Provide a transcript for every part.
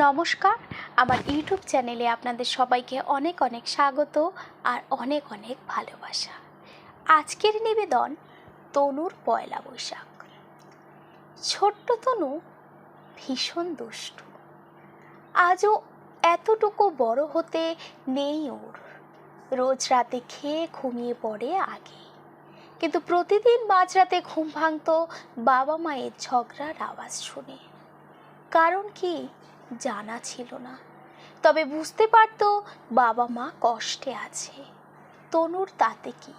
নমস্কার, আমার ইউটিউব চ্যানেলে আপনাদের সবাইকে অনেক অনেক স্বাগত আর অনেক অনেক ভালোবাসা। আজকের নিবেদন তনুর পয়লা বৈশাখ। ছোট্ট তনু ভীষণ দুষ্টু। আজও এতটুকু বড় হতে নেই ওর। রোজ রাতে খেয়ে ঘুমিয়ে পড়ে আগে, কিন্তু প্রতিদিন মাঝরাতে ঘুম ভাঙত বাবা মায়ের ঝগড়ার আওয়াজ শুনে। কারণ কি জানা ছিল না, তবে বুঝতে পারত বাবা মা কষ্টে আছে। তনুর তাতে কি?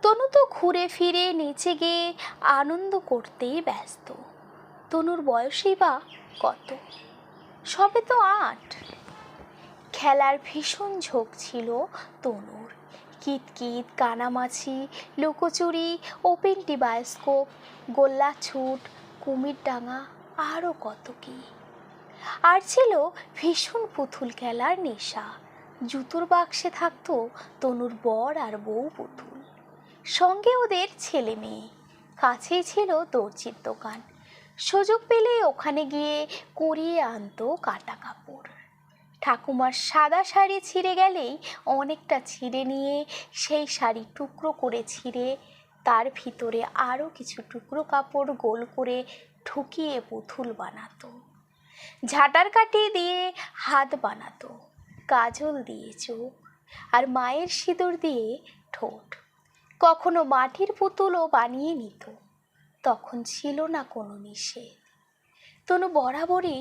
তনু তো ঘুরে ফিরে নেচে গিয়ে আনন্দ করতেই ব্যস্ত। তনুর বয়সই বা কত, সবে তো 8। খেলার ভীষণ ঝোঁক ছিল তনুর। কিতকিত, কানামাছি, লুকোচুরি, ওপেনটি বায়োস্কোপ, গোল্লা ছুট, কুমিরডাঙ্গা, আরও কত কি। আর ছিল ভীষণ পুতুল খেলার নেশা। জুতোর বাক্সে থাকতো তনুর বর আর বউ পুতুল, সঙ্গে ওদের ছেলে মেয়ে। কাছেই ছিল দর্জির দোকান, সুযোগ পেলে ওখানে গিয়ে করিয়ে আনতো কাটা কাপড়। ঠাকুমার সাদা শাড়ি ছিঁড়ে গেলেই অনেকটা ছিঁড়ে নিয়ে সেই শাড়ি টুকরো করে ছিঁড়ে তার ভিতরে আরও কিছু টুকরো কাপড় গোল করে ঢুকিয়ে পুতুল বানাতো। ঝাঁটার কাঠি দিয়ে হাত বানাতো, কাজল দিয়ে চোখ, আর মায়ের সিঁদুর দিয়ে ঠোঁট। কখনো মাটির পুতুলও বানিয়ে নিত। তখন ছিল না কোনো নিষেধ। তনু বরাবরই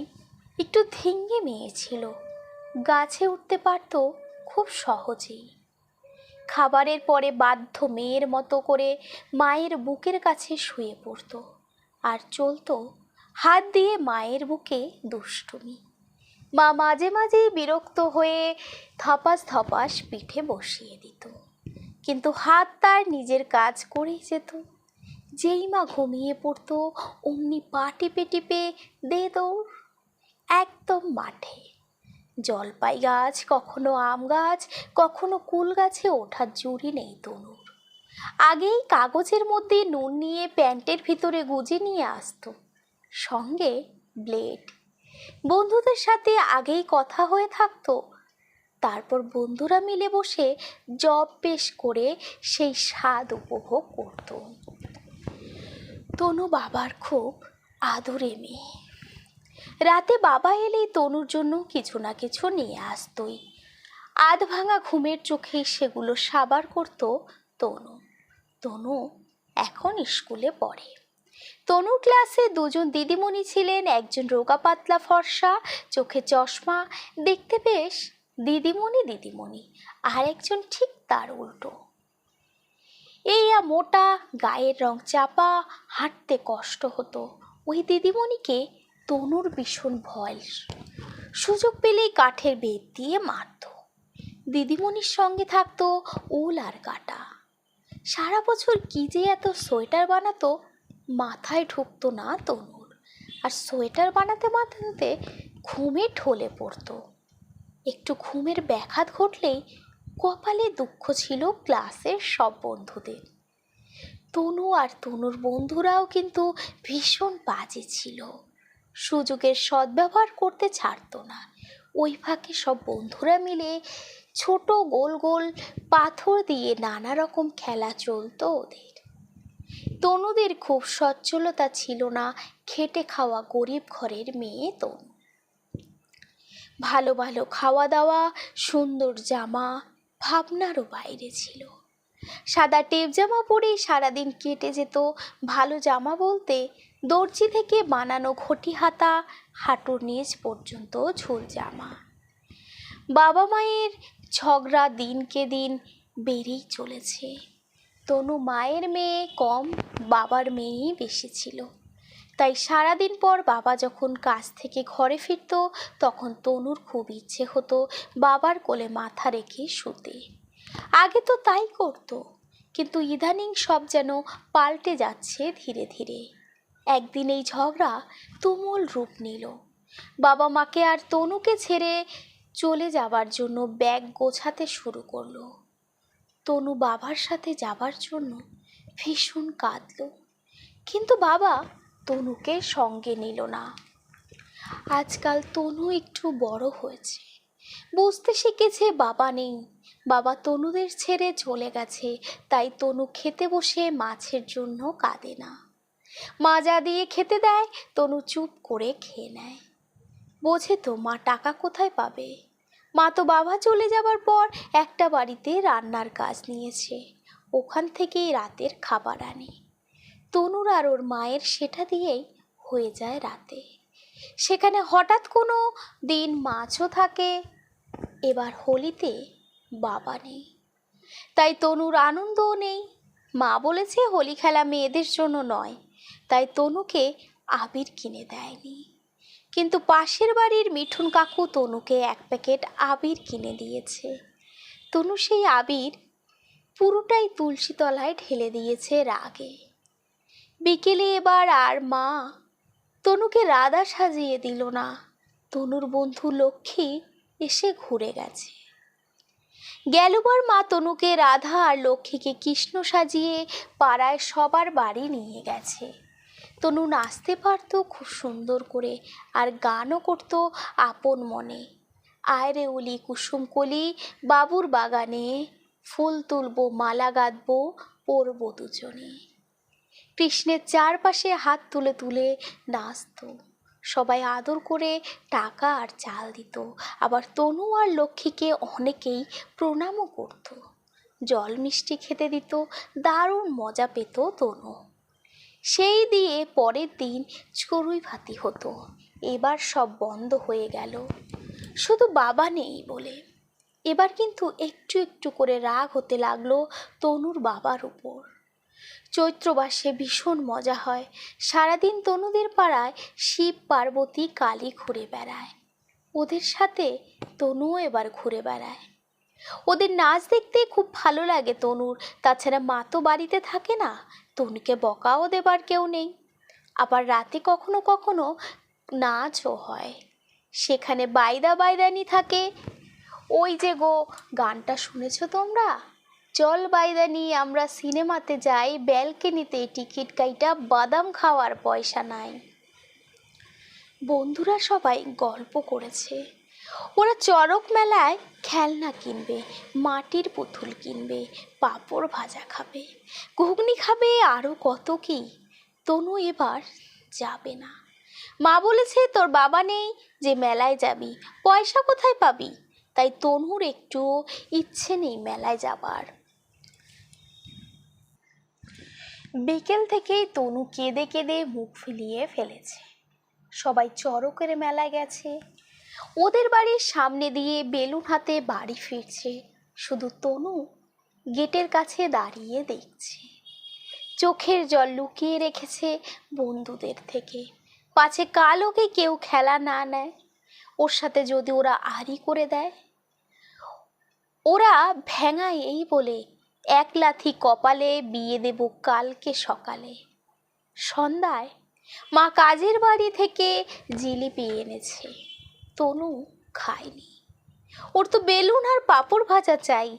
একটু ধিঙ্গে মেয়ে ছিল। গাছে উঠতে পারত খুব সহজেই। খাবারের পরে বাধ্য মেয়ের মতো করে মায়ের বুকের কাছে শুয়ে পড়ত আর চলতো হাত দিয়ে মায়ের বুকে দুষ্টুমি। মা মাঝে মাঝেই বিরক্ত হয়ে ধপাস ধপাস পিঠে বসিয়ে দিত, কিন্তু হাত তার নিজের কাজ করেই যেত। যেই মা ঘুমিয়ে পড়তো অমনি পা টিপে টিপে দে দৌড় একদম মাঠে। জলপাই গাছ, কখনো আম গাছ, কখনো কুল গাছে ওঠার জুড়ি নেই তনুর। আগেই কাগজের মধ্যে নুন নিয়ে প্যান্টের ভিতরে গুজে নিয়ে আসতো, সঙ্গে ব্লেড। বন্ধুদের সাথে আগেই কথা হয়ে থাকতো, তারপর বন্ধুরা মিলে বসে জব পেশ করে সেই স্বাদ উপভোগ করত। তনু বাবার খুব আদরে মেয়ে। রাতে বাবা এলেই তনুর জন্য কিছু না কিছু নিয়ে আসতোই। আধ ভাঙা ঘুমের চোখে সেগুলো সাবার করত তনু। তনু এখন স্কুলে পড়ে। তনুর ক্লাসে দুজন দিদিমণি ছিলেন, একজন রোগা পাতলা ফর্সা, চোখে চশমা, দেখতে বেশ দিদিমণি দিদিমণি, আর একজন ঠিক তার উল্টো। এইয়া মোটা, গায়ের রং চাপা, হাঁটতে কষ্ট হতো। ওই দিদিমণিকে তনুর ভীষণ ভয়। সুযোগ পেলেই কাঠের বেত দিয়ে মারত। দিদিমণির সঙ্গে থাকতো উল আর কাটা। সারা বছর কি যে এত সোয়েটার বানাতো মাথায় ঢুকতো না তনুর। আর সোয়েটার বানাতে বানাতে ঘুমে ঢলে পড়তো। একটু ঘুমের ব্যাঘাত ঘটলেই কপালে দুঃখ ছিল ক্লাসের সব বন্ধুদের। তনু আর তনুর বন্ধুরাও কিন্তু ভীষণ বাজে ছিল। সুযোগের সদ্ব্যবহার করতে ছাড়তো না। ওই ফাঁকে সব বন্ধুরা মিলে ছোট গোল গোল পাথর দিয়ে নানা রকম খেলা চলতো ওদের। তনুদের খুব সচ্ছলতা ছিল না, খেটে খাওয়া গরিব ঘরের মেয়ে তনু। ভালো ভালো খাওয়া দাওয়া, সুন্দর জামা ভাবনারও বাইরে ছিল। সাদা টেপ জামা পরেই সারাদিন কেটে যেত। ভালো জামা বলতে দর্জি থেকে বানানো ঘটি হাতা, হাঁটুর নিচ পর্যন্ত ঝুল জামা। বাবা মায়ের ঝগড়া দিনকে দিন বেড়েই চলেছে। তনু মায়ের মেয়ে কম, বাবার মেয়েই বেশি ছিল। তাই সারাদিন পর বাবা যখন কাজ থেকে ঘরে ফিরত তখন তনুর খুব ইচ্ছে হতো বাবার কোলে মাথা রেখে শুতে। আগে তো তাই করতো, কিন্তু ইদানিং সব যেন পাল্টে যাচ্ছে ধীরে ধীরে। একদিন এই ঝগড়া তুমুল রূপ নিল। বাবা মাকে আর তনুকে ছেড়ে চলে যাবার জন্য ব্যাগ গোছাতে শুরু করলো। তনু বাবার সাথে যাবার জন্য ভীষণ কাঁদল, কিন্তু বাবা তনুকে সঙ্গে নিল না। আজকাল তনু একটু বড় হয়েছে, বুঝতে শিখেছে বাবা নেই, বাবা তনুদের ছেড়ে চলে গেছে। তাই তনু খেতে বসে মাছের জন্য কাঁদে না। মা যা দিয়ে খেতে দেয় তনু চুপ করে খেয়ে নেয়। বোঝে তো মা টাকা কোথায় পাবে। মা তো বাবা চলে যাবার পর একটা বাড়িতে রান্নার কাজ নিয়েছে, ওখান থেকেই রাতের খাবার আনে। তনুর আর ওর মায়ের সেটা দিয়েই হয়ে যায় রাতে। সেখানে হঠাৎ কোনো দিন মাছও থাকে। এবার হোলিতে বাবা নেই, তাই তনুর আনন্দও নেই। মা বলেছে হোলি খেলা মেয়েদের জন্য নয়, তাই তনুকে আবির কিনে দেয়নি। কিন্তু পাশের বাড়ির মিঠুন কাকু তনুকে এক প্যাকেট আবির কিনে দিয়েছে। তনু সেই আবির পুরোটাই তুলসী তলায় ঢেলে দিয়েছে রাগে। বিকেলে এবার আর মা তনুকে রাধা সাজিয়ে দিল না। তনুর বন্ধু লক্ষ্মী এসে ঘুরে গেছে। গেলবার মা তনুকে রাধা আর লক্ষ্মীকে কৃষ্ণ সাজিয়ে পাড়ায় সবার বাড়ি নিয়ে গেছে। তনু নাচতে পারত খুব সুন্দর করে, আর গানও করত আপন মনে। আয় রে উলি কুসুম কলি, বাবুর বাগানে ফুল তুলবো মালা গাঁথবো পরবো দুজনে। কৃষ্ণের চারপাশে হাত তুলে তুলে নাচত। সবাই আদর করে টাকা আর চাল দিত। আবার তনু আর লক্ষ্মীকে অনেকেই প্রণামও করত, জল মিষ্টি খেতে দিত। দারুণ মজা পেত তনু। সেই দিয়ে পরের দিন চড়ুই ভাতি হতো। এবার সব বন্ধ হয়ে গেল, শুধু বাবা নেই বলে। এবার কিন্তু একটু একটু করে রাগ হতে লাগলো তনুর বাবার উপর। চৈত্র মাসে ভীষণ মজা হয়। সারাদিন তনুদের পাড়ায় শিব পার্বতী কালী ঘুরে বেড়ায়। ওদের সাথে তনুও এবার ঘুরে বেড়ায়। ওদের নাচ দেখতে খুব ভালো লাগে তনুর। তাছাড়া মা তো বাড়িতে থাকে না, তনুকে বকাও দেবার কেউ নেই। আবার রাতে কখনো কখনো নাচও হয়। সেখানে বাইদা বাইদানি থাকে। ওই যে গো গানটা শুনেছো তোমরা, চল বাইদানি আমরা সিনেমাতে যাই, ব্যালকনিতে টিকিট কাইটা বাদাম খাওয়ার পয়সা নাই। বন্ধুরা সবাই গল্প করেছে ওরা চড়ক মেলায় খেলনা কিনবে, মাটির পুতুল কিনবে, পাঁপড় ভাজা খাবে, ঘুগনি খাবে, আরও কত কি। তনু এবার যাবে না। মা বলেছে তোর বাবা নেই যে মেলায় যাবি, পয়সা কোথায় পাবি। তাই তনুর একটু ইচ্ছে নেই মেলায় যাবার। বিকেল থেকেই তনু কেঁদে কেঁদে মুখ ফুলিয়ে ফেলেছে। সবাই চড়কের মেলায় গেছে। ওদের বাড়ির সামনে দিয়ে বেলুন হাতে বাড়ি ফিরছে। শুধু তনু গেটের কাছে দাঁড়িয়ে দেখছে। চোখের জল লুকিয়ে রেখেছে বন্ধুদের থেকে, পাছে কাল ওকে কেউ খেলা না নেয়। ওর সাথে যদি ওরা আড়ি করে দেয়। ওরা ভেঙায় এই বলে এক লাথি কপালে, বিয়ে দেব কালকে সকালে। সন্ধ্যায় মা কাজের বাড়ি থেকে জিলিপি এনেছে। তনু খায়নি। ওর তো বেলুন আর পাঁপড় ভাজা চাই।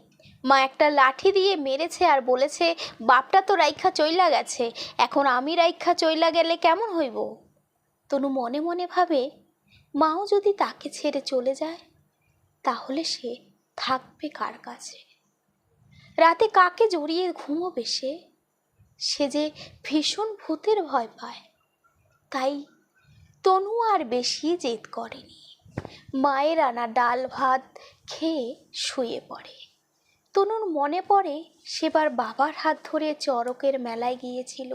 মা একটা লাঠি দিয়ে মেরেছে আর বলেছে বাপটা তো রাইখা চইলা গেছে, এখন আমি রাইখা চইলা গেলে কেমন হইব। তনু মনে মনে ভাবে মাও যদি তাকে ছেড়ে চলে যায় তাহলে সে থাকবে কার কাছে। রাতে কাকে জড়িয়ে ঘুমোবে সে? সে যে ভীষণ ভূতের ভয় পায়। তাই তনু আর বেশি জেদ করেনি। মায়ের আনা ডাল ভাত খেয়ে শুয়ে পড়ে। তনুর মনে পড়ে সেবার বাবার হাত ধরে চড়কের মেলায় গিয়েছিল।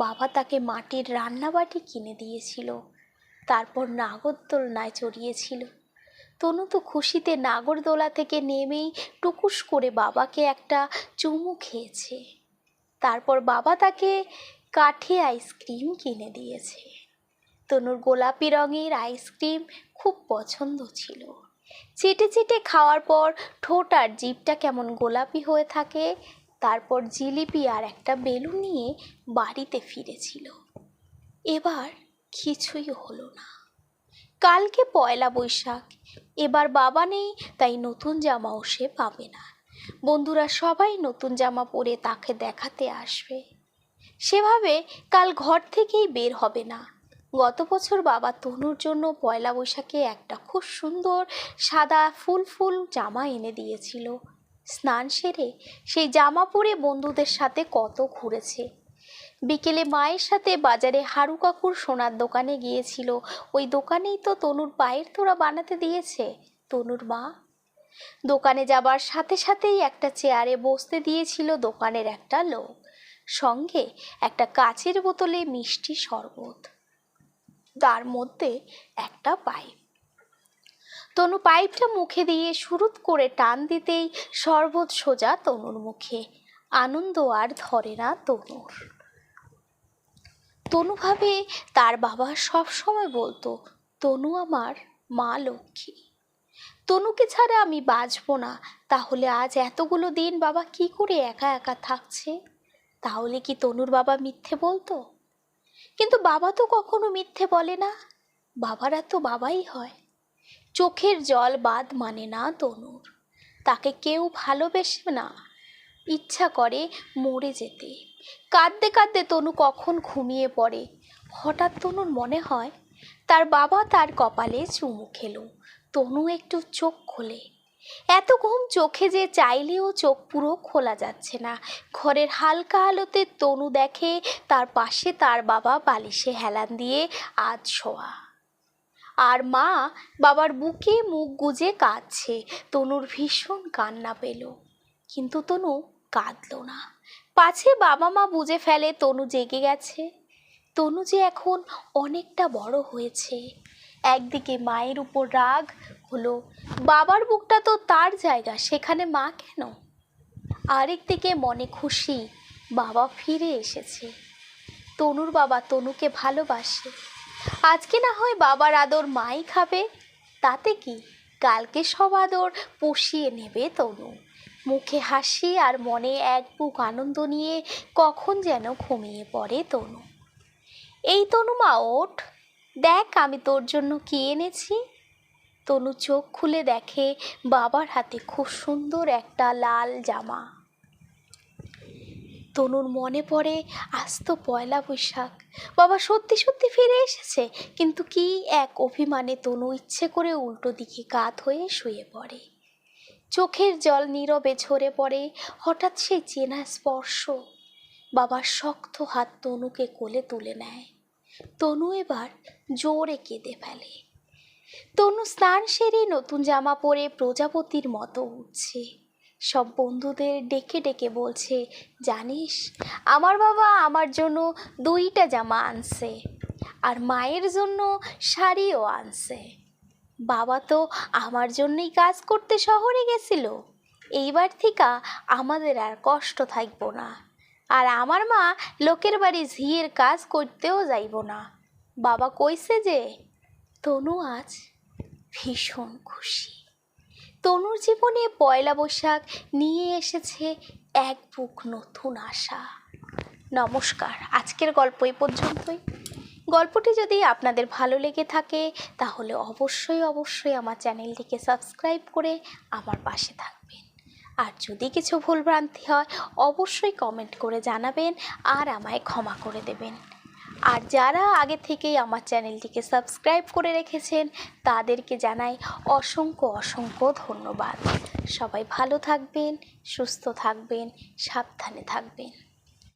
বাবা তাকে মাটির রান্নাবাটি কিনে দিয়েছিল, তারপর নাগরদোলনায় চড়িয়েছিল। তনু তো খুশিতে নাগরদোলা থেকে নেমেই টুকুস করে বাবাকে একটা চুমু খেয়েছে। তারপর বাবা তাকে কাঠি আইসক্রিম কিনে দিয়েছে। তনুর গোলাপি রঙের আইসক্রিম খুব পছন্দ ছিল। চেটে চেটে খাওয়ার পর ঠোঁট আর জিভটা কেমন গোলাপি হয়ে থাকে। তারপর জিলিপি আর একটা বেলুন নিয়ে বাড়িতে ফিরেছিল। এবার কিছুই হলো না। কালকে পয়লা বৈশাখ, এবার বাবা নেই, তাই নতুন জামাও সে পাবে না। বন্ধুরা সবাই নতুন জামা পরে তাকে দেখাতে আসবে। সেভাবে কাল ঘর থেকেই বের হবে না। গত বছর বাবা তনুর জন্য পয়লা বৈশাখে একটা খুব সুন্দর সাদা ফুল জামা এনে দিয়েছিল। স্নান সেরে সেই জামা পরে বন্ধুদের সাথে কত ঘুরেছে। বিকেলে মায়ের সাথে বাজারে হারু কাকুর সোনার দোকানে গিয়েছিল। ওই দোকানেই তো তনুর পায়ের তোড়া বানাতে দিয়েছে তনুর মা। দোকানে যাবার সাথে সাথেই একটা চেয়ারে বসতে দিয়েছিল দোকানের একটা লোক, সঙ্গে একটা কাচের বোতলে মিষ্টি শরবত, তার মধ্যে একটা পাইপ। তনু পাইপটা মুখে দিয়ে শুরুত করে টান দিতেই শরবত সোজা তনুর মুখে। আনন্দ আর ধরে না তনুর। তনু ভাবে তার বাবা সব সময় বলতো, তনু আমার মা লক্ষ্মী, তনুকে ছাড়া আমি বাঁচব না। তাহলে আজ এতগুলো দিন বাবা কি করে একা একা থাকছে? তাহলে কি তনুর বাবা মিথ্যে বলতো? কিন্তু বাবা তো কখনো মিথ্যে বলে না, বাবারা তো বাবাই হয়। চোখের জল বাদ মানে না তনুর। তাকে কেউ ভালোবেসে না, ইচ্ছা করে মরে যেতে। কাঁদতে কাঁদতে তনু কখন ঘুমিয়ে পড়ে। হঠাৎ তনুর মনে হয় তার বাবা তার কপালে চুমু খেলো। তনু একটু চোখ খোলে। এত ঘুম চোখে যে চাইলেও চোখ পুরো খোলা যাচ্ছে না। ঘরের হালকা আলোতে তনু দেখে তার পাশে তার বাবা বালিশে হেলান দিয়ে আজ শোয়া, আর মা বাবার বুকে মুখ গুজে কাঁদছে। তনুর ভীষণ কান্না পেল, কিন্তু তনু কাঁদল না। পাছে বাবা মা বুঝে ফেলে তনু জেগে গেছে। তনু যে এখন অনেকটা বড় হয়েছে। একদিকে মায়ের উপর রাগ হলো, বাবার বুকটা তো তার জায়গা, সেখানে মা কেন? আরেকদিকে মনে খুশি, বাবা ফিরে এসেছে। তনুর বাবা তনুকে ভালোবাসে। আজকে না হয় বাবার আদর মাই খাবে, তাতে কি? কালকে সব আদর পুষিয়ে নেবে তনু। মুখে হাসি আর মনে এক বুক আনন্দ নিয়ে কখন যেন ঘুমিয়ে পড়ে তনু। এই তনু মা ওঠ, দেখ আমি তোর জন্য কি এনেছি। তনু চোখ খুলে দেখে বাবার হাতে খুব সুন্দর একটা লাল জামা। তনুর মনে পড়ে আজ তো পয়লা বৈশাখ, বাবা সত্যি সত্যি ফিরে এসেছে। কিন্তু কি এক অভিমানে তনু ইচ্ছে করে উল্টো দিকে কাত হয়ে শুয়ে পড়ে। চোখের জল নীরবে ঝরে পড়ে। হঠাৎ সেই চেনা স্পর্শ, বাবার শক্ত হাত তনুকে কোলে তুলে নেয়। তনু এবার জোরে কেঁদে ফেলে। তনু স্নান সেরে নতুন জামা পরে প্রজাপতির মতো উঠছে। সব বন্ধুদের ডেকে ডেকে বলছে, জানিস আমার বাবা আমার জন্য 2টা জামা আনছে, আর মায়ের জন্য শাড়িও আনছে। বাবা তো আমার জন্যই কাজ করতে শহরে গেছিল। এইবার থেকে আমাদের আর কষ্ট থাকব না। আর আমার মা লোকের বাড়ি ঝিয়ের কাজ করতেও যাইব না। বাবা কইছে যে। তনু আজ ভীষণ খুশি। তনুর জীবনে পয়লা বৈশাখ নিয়ে এসেছে এক বুক নতুন আশা। নমস্কার, আজকের গল্প এই পর্যন্তই। গল্পটি যদি আপনাদের ভালো লেগে থাকে তাহলে অবশ্যই আমার চ্যানেলটিকে সাবস্ক্রাইব করে আমার পাশে থাকবেন। আর যদি কিছু ভুলভ্রান্তি হয় অবশ্যই কমেন্ট করে জানাবেন আর আমায় ক্ষমা করে দেবেন। আর যারা আগে থেকেই আমার চ্যানেলটিকে সাবস্ক্রাইব করে রেখেছেন তাদেরকে জানাই অসংখ্য ধন্যবাদ। সবাই ভালো থাকবেন, সুস্থ থাকবেন, সাবধানে থাকবেন।